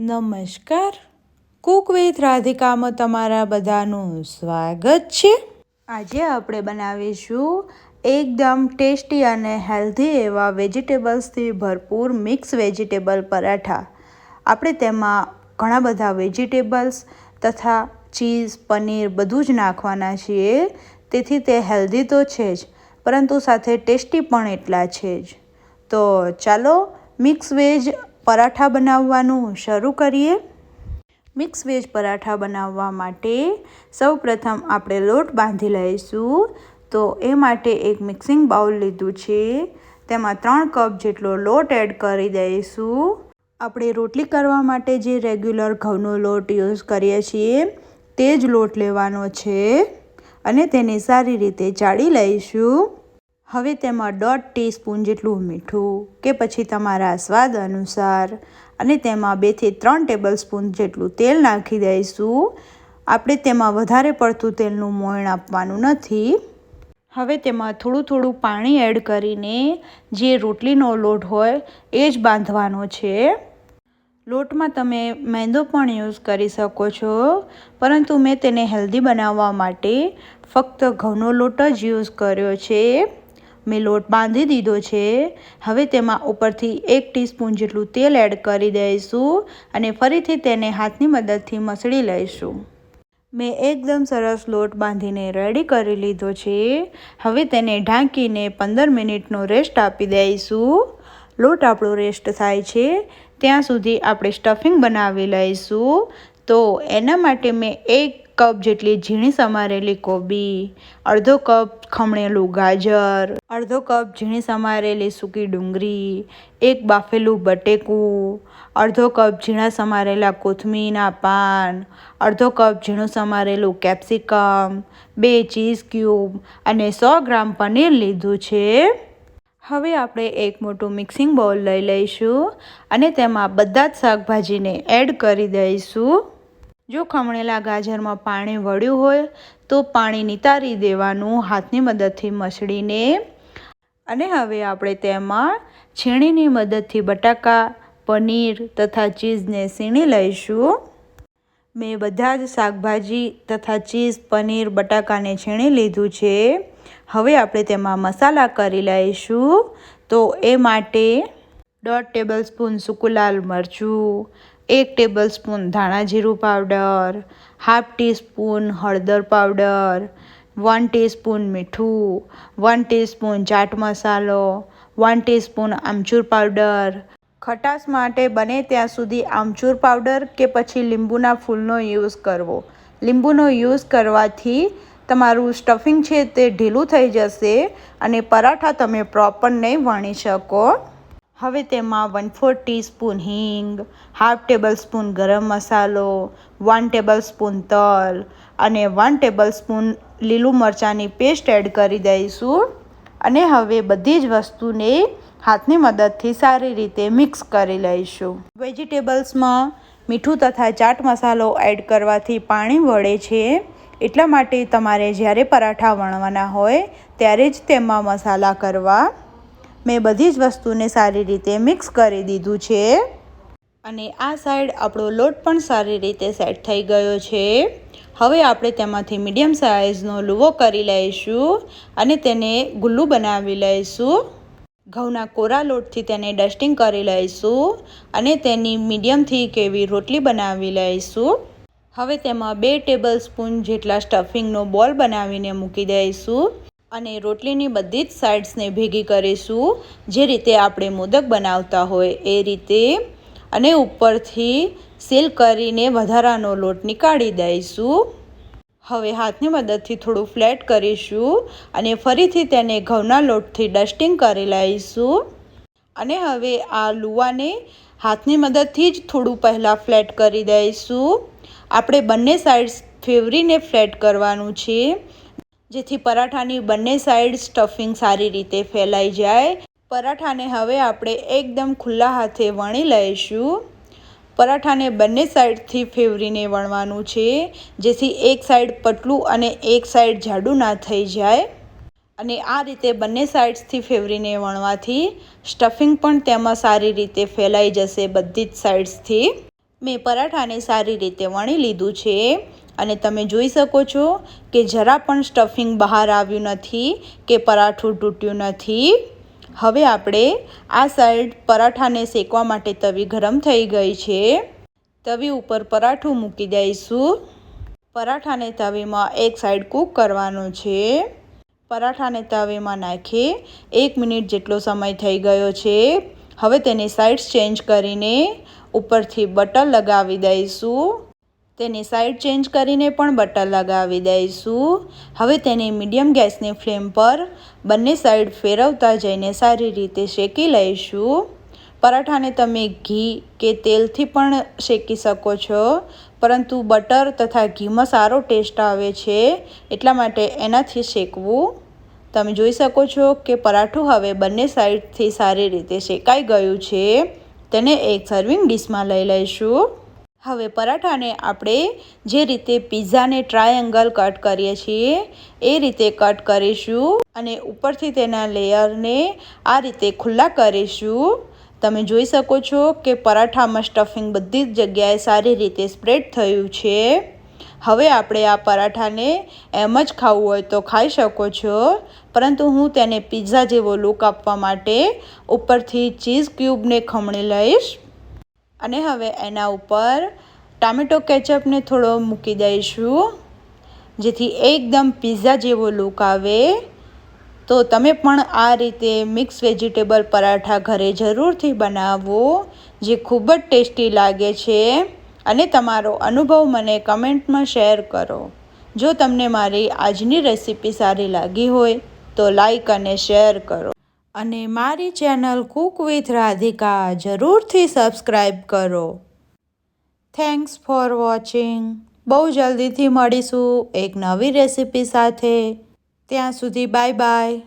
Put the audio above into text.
નમસ્કાર, Cook with રાધિકામાં તમારા બધાનું સ્વાગત છે। આજે આપણે બનાવીશું એકદમ ટેસ્ટી અને હેલ્ધી એવા વેજીટેબલ્સથી ભરપૂર મિક્સ વેજીટેબલ પરાઠા। આપણે તેમાં ઘણા બધા વેજીટેબલ્સ તથા ચીઝ, પનીર બધું જ નાખવાના છીએ, તેથી તે હેલ્ધી તો છે જ, પરંતુ સાથે ટેસ્ટી પણ એટલા છે જ। તો ચાલો મિક્સ વેજ પરાઠા બનાવવાનું શરૂ કરીએ। મિક્સ વેજ પરાઠા બનાવવા માટે સૌપ્રથમ આપણે લોટ બાંધી લઈશું। તો એ માટે એક મિક્સિંગ બાઉલ લીધું છે, તેમાં 3 કપ જેટલો લોટ એડ કરી દઈશું। આપણે રોટલી કરવા માટે જે રેગ્યુલર ઘઉંનો લોટ યુઝ કરીએ છીએ તે જ લોટ લેવાનો છે અને તેને સારી રીતે ચાળી લઈશું। હવે તેમાં 1/2 ટીસ્પૂન જેટલું મીઠું કે પછી તમારા સ્વાદ અનુસાર અને તેમાં 2 થી 3 ટેબલસ્પૂન જેટલું તેલ નાખી દઈશું। આપણે તેમાં વધારે પડતું તેલનું મોયણ આપવાનું નથી। હવે તેમાં થોડું થોડું પાણી એડ કરીને જે રોટલીનો લોટ હોય એ જ બાંધવાનો છે। લોટમાં તમે મેંદો પણ યુઝ કરી શકો છો, પરંતુ મેં તેને હેલ્ધી બનાવવા માટે ફક્ત ઘઉંનો લોટ જ યુઝ કર્યો છે। મેં લોટ બાંધી દીધો છે। હવે તેમાં ઉપરથી 1 ટીસ્પૂન જેટલું તેલ એડ કરી દઈશું અને ફરીથી તેને હાથની મદદથી મસળી લઈશું। મેં એકદમ સરસ લોટ બાંધીને રેડી કરી લીધો છે। હવે તેને ઢાંકીને 15 મિનિટનો રેસ્ટ આપી દઈશું। લોટ આપણો રેસ્ટ થાય છે ત્યાં સુધી આપણે સ્ટફિંગ બનાવી લઈશું। તો એના માટે મેં 1 કપ જેટલી ઝીણી સમારેલી કોબી, અડધો કપ ખમણેલું ગાજર, અડધો કપ ઝીણી સમારેલી સૂકી ડુંગળી, 1 બાફેલું બટેકું, અડધો કપ ઝીણા સમારેલા કોથમીરના પાન, અડધો કપ ઝીણું સમારેલું કેપ્સિકમ, 2 ચીઝ ક્યુબ અને 100 ગ્રામ પનીર લીધું છે। હવે આપણે એક મોટું મિક્સિંગ બાઉલ લઈ લઈશું અને તેમાં બધા જ શાકભાજીને એડ કરી દઈશું। જો ખમણેલા ગાજરમાં પાણી વળ્યું હોય તો પાણી નિતારી દેવાનું હાથની મદદથી મસળીને। અને હવે આપણે તેમાં છીણીની મદદથી બટાકા, પનીર તથા ચીઝને સીણી લઈશું। મેં બધા જ શાકભાજી તથા ચીઝ, પનીર, બટાકાને છીણી લીધું છે। હવે આપણે તેમાં મસાલા કરી લઈશું। તો એ માટે 1/2 ટેબલસ્પૂન સૂકું લાલ મરચું, 1 ટેબલસ્પૂન ધાણા જીરું પાવડર, 1/2 ટીસ્પૂન હળદર પાવડર, 1 ટીસ્પૂન મીઠું, 1 ટીસ્પૂન ચાટ મસાલો, 1 ટીસ્પૂન આમચૂર પાવડર। ખટાશ માટે બને ત્યાં સુધી આમચૂર પાવડર કે પછી લીંબુના ફૂલનો યુઝ કરવો। લીંબુનો યુઝ કરવાથી તમારું સ્ટફિંગ છે તે ઢીલું થઈ જશે અને પરાઠા તમે પ્રોપર નહીં વણી શકો। હવે તેમાં 1/4 ટીસ્પૂન હિંગ, 1/2 ટેબલસ્પૂન ગરમ મસાલો, 1 ટેબલસ્પૂન તલ અને 1 ટેબલસ્પૂન લીલું મરચાંની પેસ્ટ એડ કરી દઈશું અને હવે બધી જ વસ્તુને હાથની મદદથી સારી રીતે મિક્સ કરી લઈશું। વેજીટેબલ્સમાં મીઠું તથા ચાટ મસાલો એડ કરવાથી પાણી વળે છે, એટલા માટે તમારે જ્યારે પરાઠા વણવાના હોય ત્યારે જ તેમાં મસાલા કરવા। મેં બધી જ વસ્તુને સારી રીતે મિક્સ કરી દીધું છે અને આ સાઈડ આપણો લોટ પણ સારી રીતે સેટ થઈ ગયો છે। હવે આપણે તેમાંથી મીડિયમ સાઇઝનો લુવો કરી લઈશું અને તેને ગુલ્લું બનાવી લઈશું। ઘઉંના કોરા લોટથી તેને ડસ્ટિંગ કરી લઈશું અને તેની મીડિયમથી કેવી રોટલી બનાવી લઈશું। હવે તેમાં 2 ટેબલસ્પૂન જેટલા સ્ટફિંગનો બોલ બનાવીને મૂકી દઈશું અને રોટલીની બધી જ સાઇડ્સને ભેગી કરીશું, જે રીતે આપણે મોદક બનાવતા હોય એ રીતે, અને ઉપરથી સીલ કરીને વધારાનો લોટ નીકાળી દઈશું। હવે હાથની મદદથી થોડું ફ્લેટ કરીશું અને ફરીથી તેને ઘઉંના લોટથી ડસ્ટિંગ કરી લઈશું અને હવે આ લુવાને હાથની મદદથી જ થોડું પહેલાં ફ્લેટ કરી દઈશું। આપણે બંને સાઇડ્સ ફેવરીને ફ્લેટ કરવાનું છે, જેથી પરાઠાની બંને સાઈડ સ્ટફિંગ સારી રીતે ફેલાઈ જાય। પરાઠાને હવે આપણે એકદમ ખુલ્લા હાથે વણી લઈશું। પરાઠાને બંને સાઈડથી ફેવરીને વણવાનું છે, જેથી એક સાઈડ પતલું અને એક સાઈડ જાડું ના થઈ જાય અને આ રીતે બંને સાઈડ્સથી ફેવરીને વણવાથી સ્ટફિંગ પણ તેમાં સારી રીતે ફેલાઈ જશે બધી જ સાઈડ્સથી। મેં પરાઠાને સારી રીતે વણી લીધું છે અને તમે જોઈ શકો છો કે જરા પણ સ્ટફિંગ બહાર આવ્યું નથી કે પરાઠું તૂટ્યું નથી. હવે આપણે આ સાઈડ પરાઠાને શેકવા માટે તવી ગરમ થઈ ગઈ છે. તવી ઉપર પરાઠું મૂકી દઈશું. પરાઠાને તવીમાં એક સાઈડ કૂક કરવાનું છે. પરાઠાને તવીમાં નાખી 1 મિનિટ જેટલો સમય થઈ ગયો છે. હવે તેની સાઈડ્સ ચેન્જ કરીને ઉપરથી બટર લગાવી દઈશું. તેની સાઈડ ચેન્જ કરીને પણ બટર લગાવી દઈશું. હવે તેને મીડિયમ ગેસની ફ્લેમ પર બંને સાઈડ ફેરવતા જઈને સારી રીતે શેકી લઈશું. પરાઠાને તમે ઘી કે તેલથી પણ શેકી શકો છો, પરંતુ બટર તથા ઘીમાં સારો ટેસ્ટ આવે છે, એટલા માટે એનાથી શેકવું. તમે જોઈ શકો છો કે પરાઠું હવે બંને સાઈડથી સારી રીતે શેકાઈ ગયું છે. તેને એક સર્વિંગ ડીશમાં લઈ લઈશું. હવે પરાઠાને આપણે જે રીતે પિઝાને ટ્રાયેંગલ કટ કરીએ છીએ એ રીતે કટ કરીશું અને ઉપરથી તેના લેયરને આ રીતે ખુલ્લા કરીશું. તમે જોઈ શકો છો કે પરાઠામાં સ્ટફિંગ બધી જ જગ્યાએ સારી રીતે સ્પ્રેડ થયું છે. હવે આપણે આ પરાઠાને એમ જ ખાવું હોય તો ખાઈ શકો છો, પરંતુ હું તેને પિઝા જેવો લુક આપવા માટે ઉપરથી ચીઝ ક્યુબને ખમણી લઈશ અને હવે એના ઉપર ટામેટો કેચઅપને થોડો મૂકી દઈશું, જેથી એકદમ પિઝા જેવો લુક આવે. તો તમે પણ આ રીતે મિક્સ વેજીટેબલ પરાઠા ઘરે જરૂરથી બનાવો, જે ખૂબ જ ટેસ્ટી લાગે છે. અને તમારો અનુભવ મને કમેન્ટમાં શેર કરો. જો તમને મારી આજની રેસીપી સારી લાગી હોય તો લાઈક અને શેર કરો. અને મારી ચેનલ કુક વિથ રાધિકા જરૂરથી સબસ્ક્રાઈબ કરો. Thanks for watching. બહુ જલ્દીથી મળીશું એક નવી રેસીપી સાથે. ત્યાં સુધી બાય બાય.